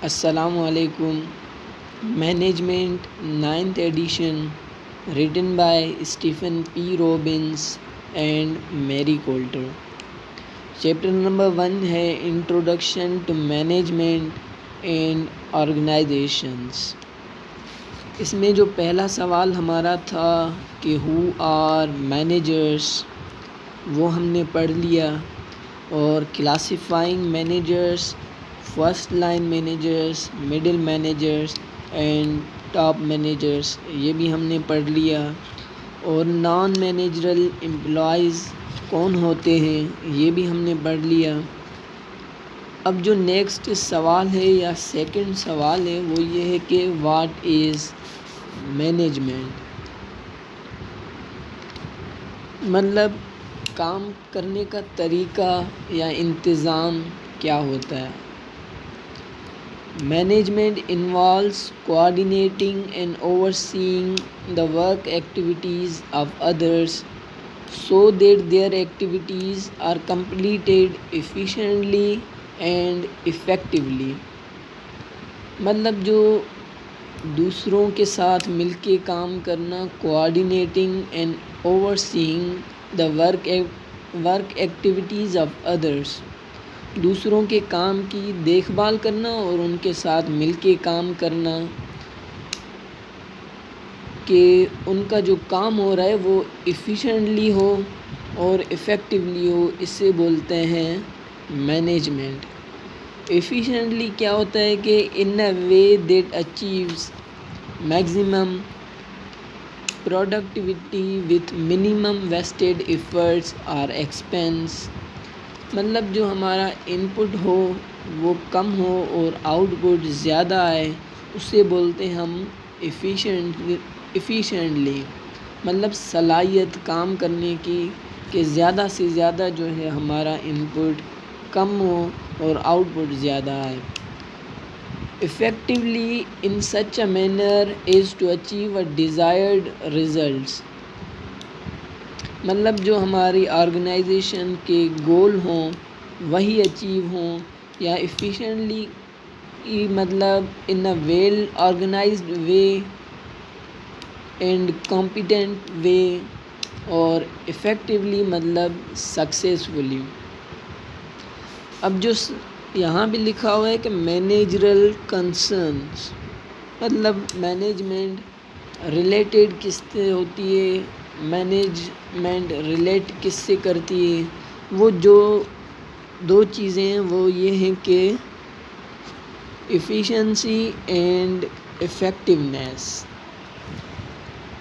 السلام علیکم. Management ninth edition written by Stephen P. Robbins and Mary Coulter. Chapter number 1 ہے introduction to management and organisations. اس میں جو پہلا سوال ہمارا تھا کہ ہو آر مینیجرس، وہ ہم نے پڑھ لیا. اور classifying managers, first line managers, middle managers and top managers, یہ بھی ہم نے پڑھ لیا. اور نان مینیجرل امپلائیز کون ہوتے ہیں، یہ بھی ہم نے پڑھ لیا. اب جو نیکسٹ سوال ہے یا سیکنڈ سوال ہے وہ یہ ہے کہ واٹ از مینجمنٹ، مطلب کام کرنے کا طریقہ یا انتظام کیا ہوتا ہے. Management involves coordinating and overseeing the work activities of others so that their activities are completed efficiently and effectively. مطلب جو دوسروں کے ساتھ مل کے کام کرنا، coordinating and overseeing the work activities of others، دوسروں کے کام کی دیکھ بھال کرنا اور ان کے ساتھ مل کے کام کرنا کہ ان کا جو کام ہو رہا ہے وہ ایفیشینٹلی ہو اور افیکٹولی ہو، اس سے بولتے ہیں مینجمنٹ. ایفیشینٹلی کیا ہوتا ہے کہ in a way that achieves maximum productivity with minimum wasted efforts اور ایکسپینس، مطلب جو ہمارا ان پٹ ہو وہ کم ہو اور آؤٹ پٹ زیادہ آئے، اس سے بولتے ہیں ہم ایفیشینٹلی، مطلب صلاحیت کام کرنے کی کہ زیادہ سے زیادہ جو ہے ہمارا ان پٹ کم ہو اور آؤٹ پٹ زیادہ آئے. effectively in such a manner as to achieve a desired results، مطلب جو ہماری آرگنائزیشن کے گول ہوں وہی اچیو ہوں، یا ایفیشینٹلی مطلب in a well organised way and competent way, اور افیکٹولی مطلب سکسیزفلی. اب جو یہاں بھی لکھا ہوا ہے کہ مینیجرل کنسرنس، مطلب مینجمنٹ ریلیٹڈ کس سے ہوتی ہے، مینجمنٹ ریلیٹ کس سے کرتی ہے. وہ جو دو چیزیں ہیں وہ یہ ہیں کہ ایفیشنسی اینڈ افیکٹونیس.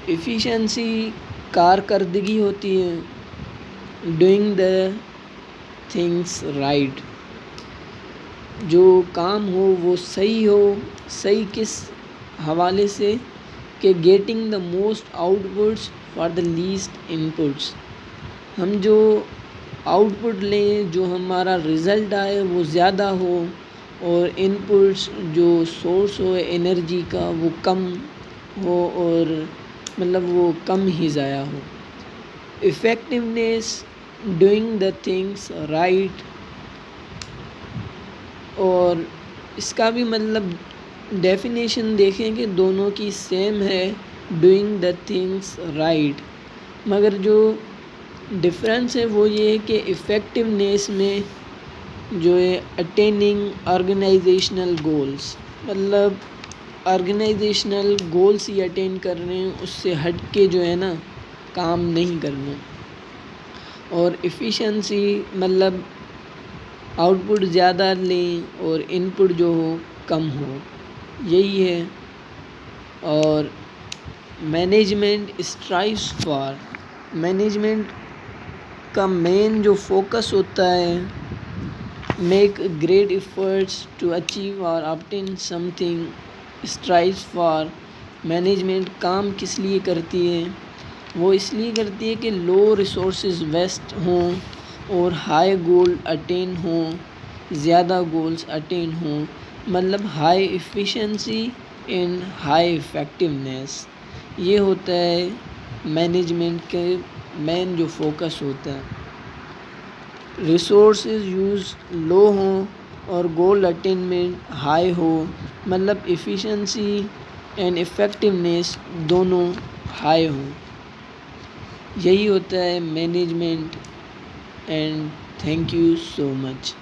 ایفیشنسی کارکردگی ہوتی ہے، ڈوئنگ دا تھنگس رائٹ، جو کام ہو وہ صحیح ہو. صحیح کس حوالے سے کہ getting the most outputs for the least inputs, ہم جو آؤٹ پٹ لیں، جو ہمارا رزلٹ آئے وہ زیادہ ہو، اور ان پٹس جو سورس ہو انرجی کا وہ کم ہو، اور مطلب وہ کم ہی ضائع ہو. Effectiveness doing the things right, اور اس کا بھی مطلب ڈیفینیشن دیکھیں کہ دونوں کی سیم ہے، ڈوئنگ دا تھنگس رائٹ، مگر جو ڈفرینس ہے وہ یہ ہے کہ افیکٹونیس میں جو ہے اٹیننگ آرگنائزیشنل گولز، مطلب آرگنائزیشنل گولز ہی اٹین کر رہے ہیں، اس سے ہٹ کے جو ہے نا کام نہیں کرنا. اور ایفیشنسی مطلب آؤٹ پٹ زیادہ لیں اور ان پٹ جو ہو کم ہو، یہی ہے. اور مینجمنٹ اسٹرائیوز فار، مینجمنٹ کا مین جو فوکس ہوتا ہے، make great efforts to achieve or obtain something. Strives for, management کام کس لیے کرتی ہے، وہ اس لیے کرتی ہے کہ لو ریسورسز ویسٹ ہوں اور ہائی گول اٹین ہوں، زیادہ گولز اٹین ہوں، مطلب high efficiency and high effectiveness. یہ ہوتا ہے مینجمنٹ کے مین جو فوکس ہوتا ہے. ریسورسز یوز لو ہوں اور گول اٹینمنٹ ہائی ہو، مطلب ایفیشنسی اینڈ افیکٹونیس دونوں ہائی ہوں. یہی ہوتا ہے management. And thank you so much.